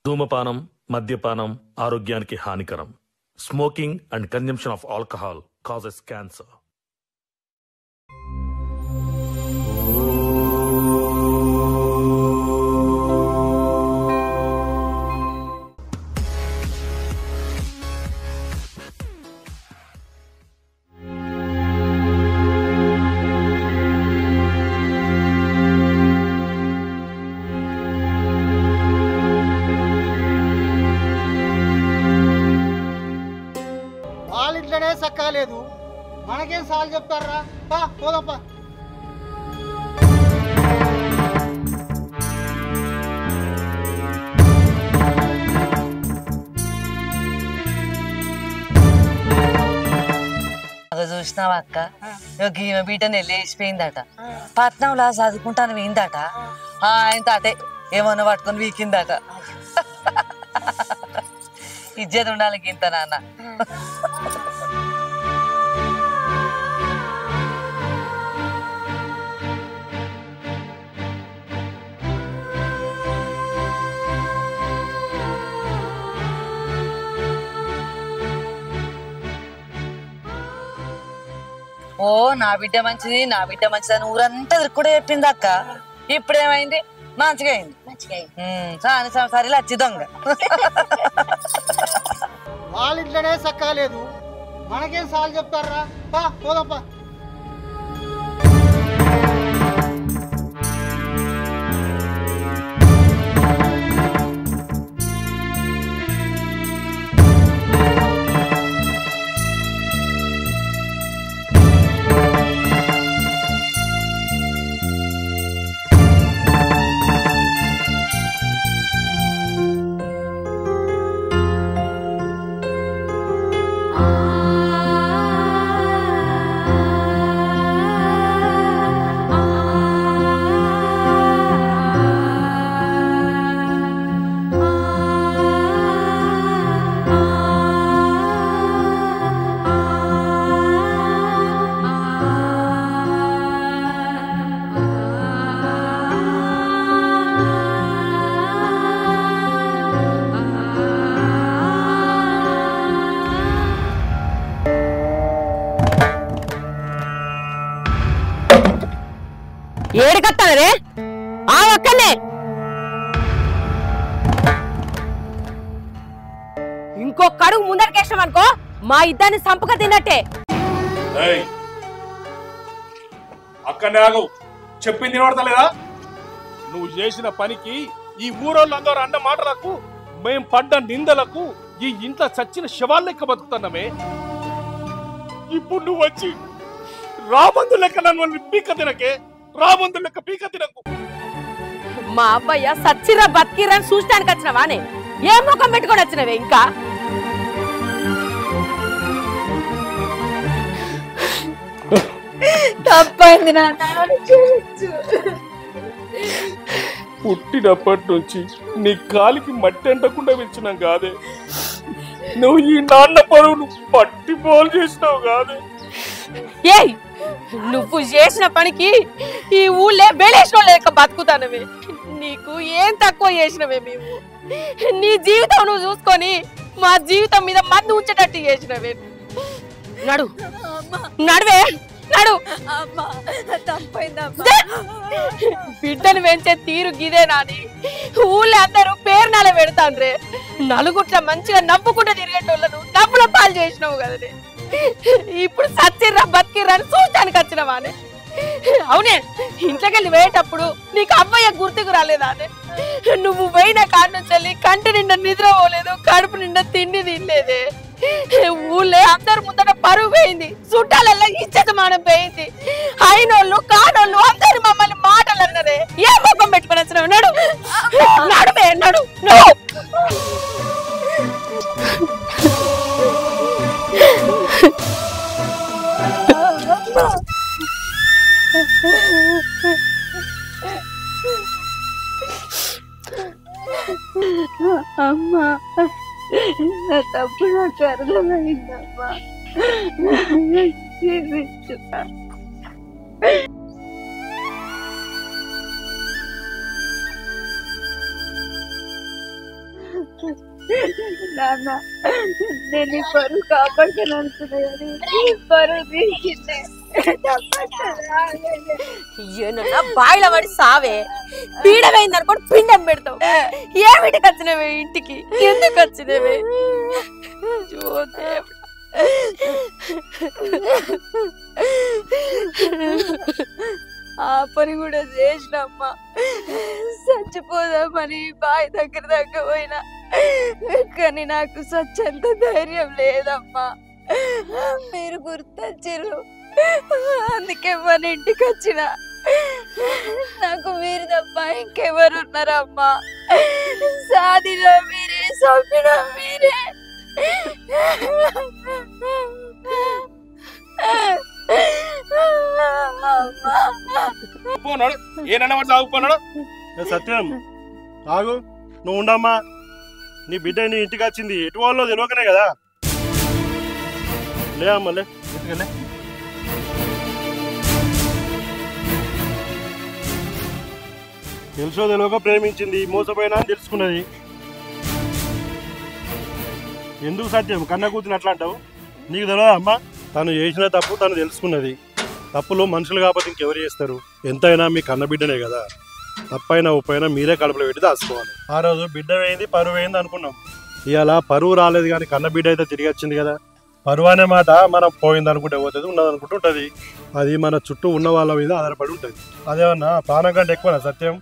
ధూమపానం, మద్యపానం ఆరోగ్యానికి హానికరం. Smoking and consumption of alcohol causes cancer. సక్కలేదు, మనకేం సార్లు చెప్తారా? పోదప్పా. చూసినావా అక్క, ఈమె బీటని లేచిపోయిందట, పట్నంలా చదువుకుంటాను పోయిందట, ఆయన తాటే ఏమన్నా పట్టుకొని వీకిందట. ఇజ్జత్ ఉండాలి ఇంత నాన్న. ఓ నా బిడ్డ మంచిది, నా బిడ్డ మంచిది అని ఊరంతా కూడా చెప్పింది అక్క. ఇప్పుడేమైంది? మంచిగా అయింది. సరే వచ్చి దొంగ వాళ్ళింట్లోనే సక్కలేదు, మనకేం సార్లు చెప్తారా? పోదప్పా. ఏడుకత్తానరే ఆ ఒక్కనే ఇంకొక అడుగు ముందరికేసాం అనుకో మా ఇద్దరిని సంపక తిన్నట్టే. అక్కడనే ఆగు, చెప్పింది వినపడతలేదా? నువ్వు చేసిన పనికి ఈ ఊరోళ్ళందరూ అన్న మాటలకు, మేం పడ్డ నిందలకు ఈ ఇంట్లో చచ్చిన శవాలు లెక్క బతుకుతున్నామే. ఇప్పుడు నువ్వు వచ్చి రాబందు లెక్క నన్ను పీక తినకే, రాబందు లెక్క పీక తినకు. మా అబ్బాయ్య సచ్చిరా బతికిరా అని చూడటానికి వచ్చినవానే, ఏ ముఖం పెట్టుకొని వచ్చినవే? ఇంకా తప్పైంది నాన్న, పుట్టినప్పటి నుంచి నీ కాలికి మట్టి అంటకుండా పెంచినాం కాదే, నువ్వు ఈ నాన్న పరువును పట్టి పోలు చేసినావు కాదే. ఏయ్, నువ్వు చేసిన పనికి ఈ ఊళ్ళే బెలేసిన లేక బతుకుతానవే. నీకు ఏం తక్కువ చేసినవే మేము? నీ జీవితం నువ్వు చూసుకొని మా జీవితం మీద మందు ఉంచేటట్టు చేసినవే. నడు నడువే నడు. బిడ్డను పెంచే తీరు గిదే నాని. ఊళ్ళో అందరూ పేరునాల పెడతాండ్రే, నలుగుట్ల మంచిగా నవ్వుకుంటూ తిరిగేటోళ్ళను డబ్బుల పాలు చేసినావు కదనే. ఇప్పుడు సచ్చిర్రా బతికిర్రా అని చూడటానికి వచ్చినవానే. అవునే, ఇంట్లోకెళ్ళి పోయేటప్పుడు నీకు అబ్బాయి గుర్తుకు రాలేదా అదే? నువ్వు పోయిన కాడి నుంచి కంటి నిండా నిద్ర పోలేదు, కడుపు నిండా తిండి తినలేదే. ఊళ్ళో అందరు ముందట పరువు పోయింది, చుట్టాలల్లా ఇచ్చతమానం పోయింది. అయినోళ్ళు కానోళ్ళు అందరు మమ్మల్ని మాటలు అన్నారే. ఏ ముఖం పెట్టుకుని వచ్చినావు? నడు నడువే నడు నడు. అమ్మా, నా తప్పు నాకు అర్థమైందమ్మా. నాన్న నేను ఈ పరువు కాపాడుతాను అనుకున్నా కానీ పరువు తీసింది. ఏనన్నా బాయిల పడి సావే పీడమైంది అనుకోండి పిండం పెడతావు. ఏమిటికి వచ్చినవే ఇంటికి? ఎందుకు వచ్చినవే? ఆ పని కూడా చేసినమ్మా. చచ్చిపోదామని బావి దగ్గర పోయినా కానీ నాకు సచ్చంత ధైర్యం లేదమ్మా. మీరు గుర్తొచ్చిర్రు అందుకే మన ఇంటికి వచ్చిన. నాకు మీరు తప్ప ఇంకెవరు ఉన్నారమ్మా? సాధిలో మీరే, సభ్యుల మీరే. సత్యం ఆగు, నువ్వు ఉండమ్మా. నీ బిడ్డ నీ ఇంటికి వచ్చింది, ఎటు వాళ్ళో తెలియకనే కదా. లే అమ్మా లే. తెలుసో తెలియక ప్రేమించింది, మోసపోయినా అని తెలుసుకున్నది. ఎందుకు సత్యం కన్న కూతురు అట్లా అంటావు? నీకు తెలియదా అమ్మా? తను చేసిన తప్పు తను తెలుసుకున్నది. తప్పులు మనుషులు కాకపోతే ఇంకెవరు చేస్తారు? ఎంతైనా మీ కన్న బిడ్డనే కదా. తప్పైనా ఉప్పైనా మీరే కడుపులో పెట్టి దాచుకోవాలి. ఆ రోజు బిడ్డ వేయింది, పరువు వేయింది అనుకున్నాం. ఇవాళ పరువు రాలేదు కానీ కన్న బిడ్డ అయితే తిరిగి వచ్చింది కదా. పరువు అనే మాట మనం పోయింది అనుకుంటే పోతుంది, ఉన్నది అనుకుంటూ ఉంటుంది. అది మన చుట్టూ ఉన్న వాళ్ళ మీద ఆధారపడి ఉంటుంది. అదేమన్నా ప్రాణం కంటే ఎక్కువ సత్యం.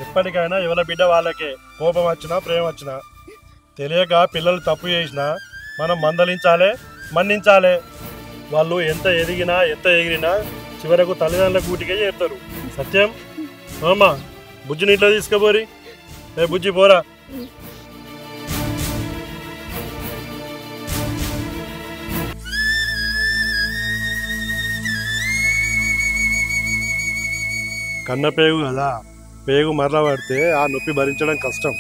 ఎప్పటికైనా ఎవరి బిడ్డ వాళ్ళకే. కోపం వచ్చినా ప్రేమ వచ్చినా తెలియక పిల్లలు తప్పు చేసినా మనం మందలించాలి, మన్నించాలి. వాళ్ళు ఎంత ఎదిగినా ఎంత ఎగిరినా చివరకు తల్లిదండ్రుల కూటికే చేరుతారు. సత్యం అమ్మా, బుజ్జిని ఇంట్లో తీసుకుపోరి. బుజ్జి పోరా. కన్న పేగు కదా, పేగు మరల పడితే ఆ నొప్పి భరించడం కష్టం.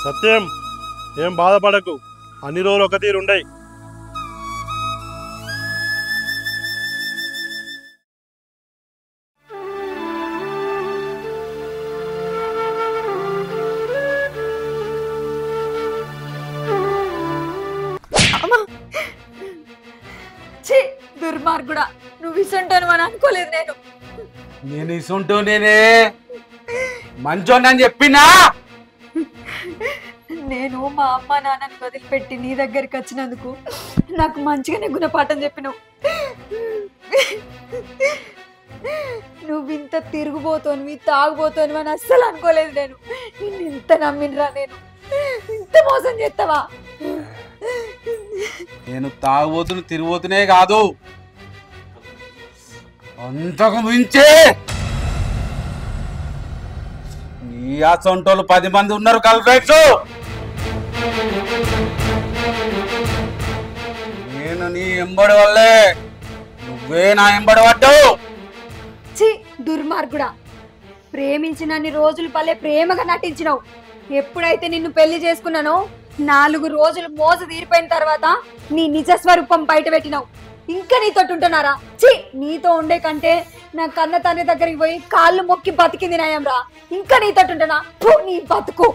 సత్యం ఏం బాధపడకు, అన్ని రోజులు ఒక తీరుండయి. దుర్మార్గుడా, నువ్వు ఇసుంటాను అని అనుకోలేదు నేను. నేను ఇసుంటూ నేనే మంచోని చెప్పినా. నేను మా అమ్మ నాన్నని వదిలిపెట్టి నీ దగ్గరికి వచ్చినందుకు నాకు మంచిగానే గుణపాఠం చెప్పినావు. నువ్వు ఇంత తిరుగుబోతోనివి, తాగుబోతోనివి అని అస్సలు అనుకోలేదు నేను. నిన్ను ఇంత నమ్మినరా నేను? ఇంత మోసం చేస్తావా? నేను తాగుబోతును తిరిగిపోతునే కాదు, అంతకు మించి నీ అసొంటోళ్ళు 10 మంది ఉన్నారు కల్ఫ్రెండ్స్. నేను నీ ఎంబడి వల్లే నువ్వే నా ఎంబడి పడ్డావు. ఛీ దుర్మార్గుడా, ప్రేమించినన్ని రోజులు భలే ప్రేమగా నటించినావు. ఎప్పుడైతే నిన్ను పెళ్లి చేసుకున్నానో 4 రోజులు మోజు తీరిపోయిన తర్వాత నీ నిజ స్వరూపం బయట పెట్టినావు. ఇంకా నీతో ఉంటున్నారా? ఛీ, నీతో ఉండే కంటే నా కన్న తండ్రి దగ్గరికి పోయి కాళ్ళు మొక్కి బతికింది నయం రా. ఇంకా నీతో ఉంటున్నా? నీ బతుకు.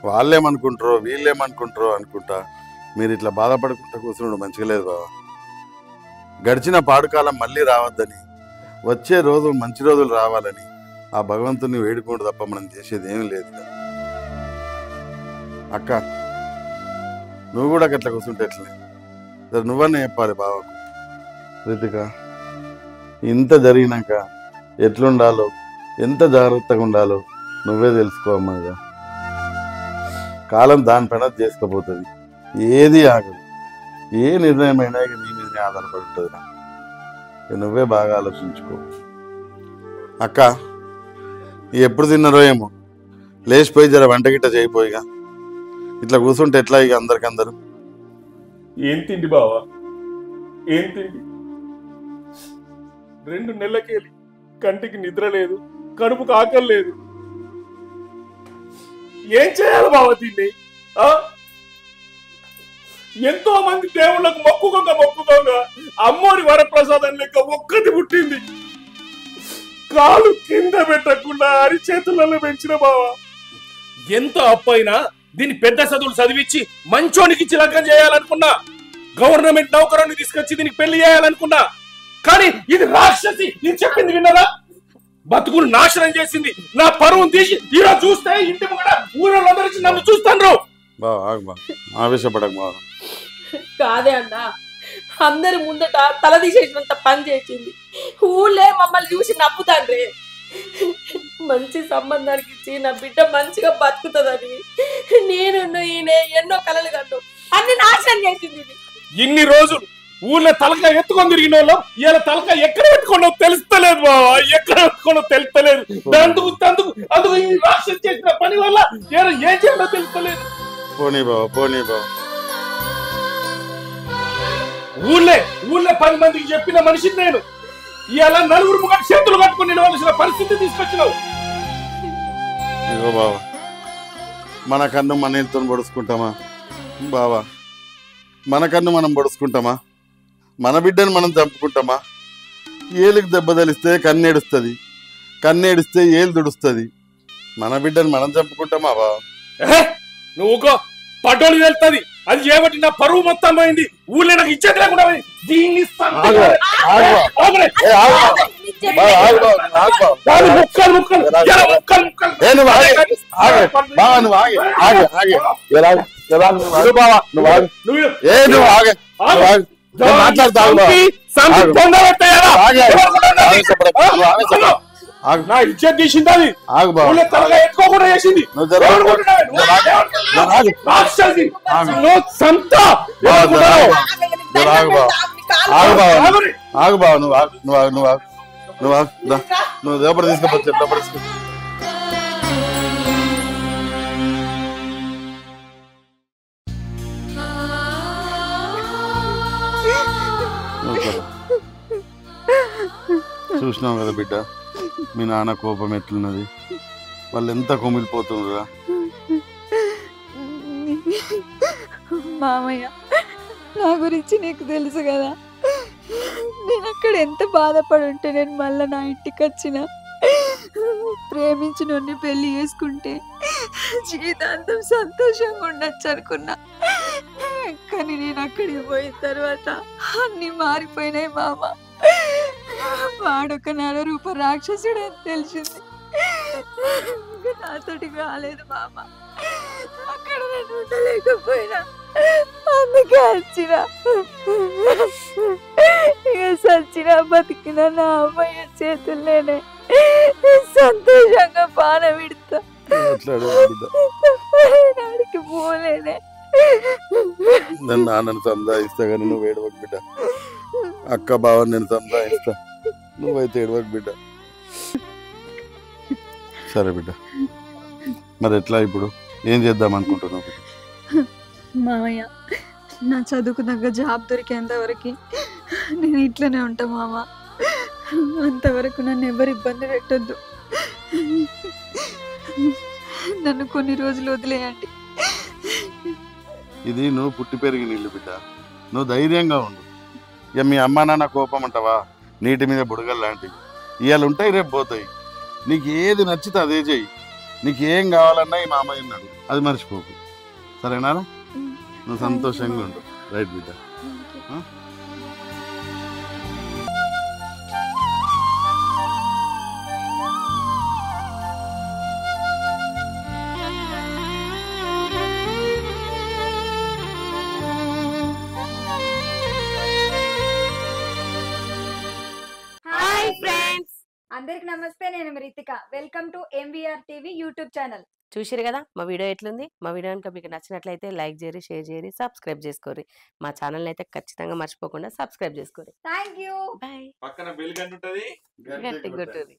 వాళ్ళేమనుకుంటారో వీళ్ళేమనుకుంటారో అనుకుంటా మీరు ఇట్లా బాధపడుకుంటా కూర్చున్నాడు మంచిగా లేదు బాబా. గడిచిన పాడుకాలం మళ్ళీ రావద్దని, వచ్చే రోజు మంచి రోజులు రావాలని ఆ భగవంతుని వేడుకోడు తప్ప మనం చేసేది ఏమీ లేదు కదా. అక్క నువ్వు కూడా అట్లా కూర్చుంటే ఎట్లనే, సరే నువ్వన్నీ చెప్పాలి బావకు. రితిక ఇంత జరిగినాక ఎట్లుండాలో, ఎంత జాగ్రత్తగా ఉండాలో నువ్వే తెలుసుకో అమ్మగా. కాలం దానిపైన చేసుకపోతుంది, ఏది ఆగదు. ఏ నిర్ణయం అయినా ఇక నీ మీదనే ఆధారపడి ఉంటుంది. నువ్వే బాగా ఆలోచించుకో అక్క. ఎప్పుడు తిన్నారో ఏమో, లేచిపోయి జర వంట గిట్ట చేయిపోయిగా. ఇట్లా కూర్చుంటే ఎట్లా ఇక అందరికందరూ? ఏం తిండి బావా, ఏం తిండి? 2 నెలలకేలి కంటికి నిద్ర లేదు, కడుపుకు ఆకలి లేదు. ఏం చేయాలి బావ దీన్ని? ఎంతో మంది దేవుళ్ళకు మొక్కుకోగా అమ్మోరి వరప్రసాదం లెక్క ఒక్కటి పుట్టింది. కాలు కింద పెట్టకుండా అరిచేతులలో పెంచిన బావా. ఎంత అప్పైనా దీన్ని పెద్ద చదువులు చదివించి మంచోనికి చిలకం చేయాలనుకున్నా, గవర్నమెంట్ నౌకరాన్ని తీసుకొచ్చి దీనికి పెళ్లి చేయాలనుకున్నా. కానీ ఇది రాక్షసి, నేను చెప్పింది విన్నదా? బతుకులు నాశనం చేసింది, నా పరువును తీసి ఈరోజు చూస్తే ఇంటి ముంగట ఊళ్ళందరూ నన్ను చూస్తాను. ఆవేశపడక బావ. కాదే అన్న, అందరి ముందట తల తీసేసినంత పని చేసింది. ఊళ్ళే మమ్మల్ని చూసి నవ్వుతాండ్రే. మంచి సంబంధానికి ఇచ్చి నా బిడ్డ మంచిగా బతుకుతుందని నేను ఈయన ఎన్నో కలలు కట్టు అన్ని నాశనం చేసింది. ఇన్ని రోజులు ఊళ్ళో తలక ఎత్తుకొని తిరిగిన వాళ్ళు ఇలా తలక ఎక్కడ పెట్టుకున్నా తెలుస్తలేదు బావా, ఎక్కడ పెట్టుకున్నా తెలుస్తలేదు. అందుకు ఈ రాక్షసు చేసిన పని వల్ల ఏం చేయాలో తెలుస్తలేదు. పోనీ బావ, పోనీ బావ. ఊళ్ళే 10 మందికి చెప్పిన మనిషిని నేను. ఇలా నలుగురు ముఖం చేతులు కట్టుకుని నిలవలసిన పరిస్థితి తీసుకొచ్చినావు. ఇగో బావా, మన కన్ను మన ఇంటితో పొడుచుకుంటామా బావా? మన కన్ను మనం పొడుచుకుంటామా? మన బిడ్డను మనం చంపుకుంటామా? ఏలికి దెబ్బ తలిస్తే కన్నేడుస్తుంది, కన్నేడిస్తే ఏలు దుడుస్తుంది. మన బిడ్డను మనం చంపుకుంటామా బావా? నువ్వు పటోలు వెళ్తుంది, అది చేయబట్టి నా పరువు మొత్తం పోయింది. ఊళ్ళో నాకు ఇచ్చేది లేకుండా దీన్ని నా ఇజ్జత్ తీసింది, అది తలగా ఎత్తుకోకుండా చేసింది. నువ్వు లోపల తీసుకుపోతే లోపల తీసుకో. చూసినావు కదా బిడ్డ, మీ నాన్న కోపం ఎట్లున్నది, వాళ్ళు ఎంత కొమిలిపోతుండ్రా. మామయ్య, నా గురించి నీకు తెలుసు కదా, నేను అక్కడ ఎంత బాధపడి ఉంటే నేను మళ్ళీ నా ఇంటికి వచ్చిన ప్రేమించిన పెళ్లి చేసుకుంటే జీవితాంతం సంతోషంగా ఉండొచ్చు అనుకున్నా. కానీ నేను అక్కడికి పోయిన తర్వాత అన్ని మారిపోయినాయి మామ. వాడొక 4 రూపాయల రాక్షసుడు అని తెలిసింది. నాతోటి కాలేదు మామ, అక్కడ నేను ఉండలేకపోయినా, అందుకే వచ్చిన. ఇక సచ్చినా బతికినా నా అమ్మాయి చేతుల్లోనే సంతోషంగా పాన విడతా. నాడికి పోలేనే. నన్ను నాన్నను సంపాదిస్తా కానీ నువ్వు ఏడవకు బిడ్డ. అక్క బావ నేను సంపాదిస్తా, నువ్వైతే ఏడవకు బిడ్డ. సరే బిడ్డ, మరి ఎట్లా ఇప్పుడు ఏం చేద్దాం అనుకుంటున్నావు? మామయ్య, నా చదువుకు తగ్గ జాబ్ దొరికేంత వరకు నేను ఇట్లనే ఉంటా మామ. అంతవరకు నన్ను ఎవరు ఇబ్బంది పెట్టొద్దు. నన్ను కొన్ని రోజులు వదిలేయండి. ఇది నువ్వు పుట్టి పెరిగిన ఇల్లు బిడ్డ, నువ్వు ధైర్యంగా ఉండు. ఇక మీ అమ్మ నాన్న కోపం అంటావా, నీటి మీద బుడగలు లాంటివి. ఇవాళ ఉంటాయి, రేపు పోతాయి. నీకు ఏది నచ్చితే అదే చెయ్యి. నీకు ఏం కావాలన్నా ఈ మామ ఉన్నాడు, అది మర్చిపోకు. సరేనా? నువ్వు సంతోషంగా ఉండు. రైట్ బిడ్డ. అందరికి నమస్తే, నేను Ritika. Welcome to MVR TV YouTube channel. చూసిరు కదా మా వీడియో ఎట్లుంది. మా వీడియో కనుక మీకు నచ్చినట్లయితే లైక్ చేయరి, షేర్ చేయరి, సబ్స్క్రైబ్ చేసుకోరి. మా ఛానల్ అయితే ఖచ్చితంగా మర్చిపోకుండా సబ్స్క్రైబ్ చేసుకోరి. Thank you. బాయ్. పక్కన బెల్ గంట ఉంటది. గట్టి కొట్టుర్రి.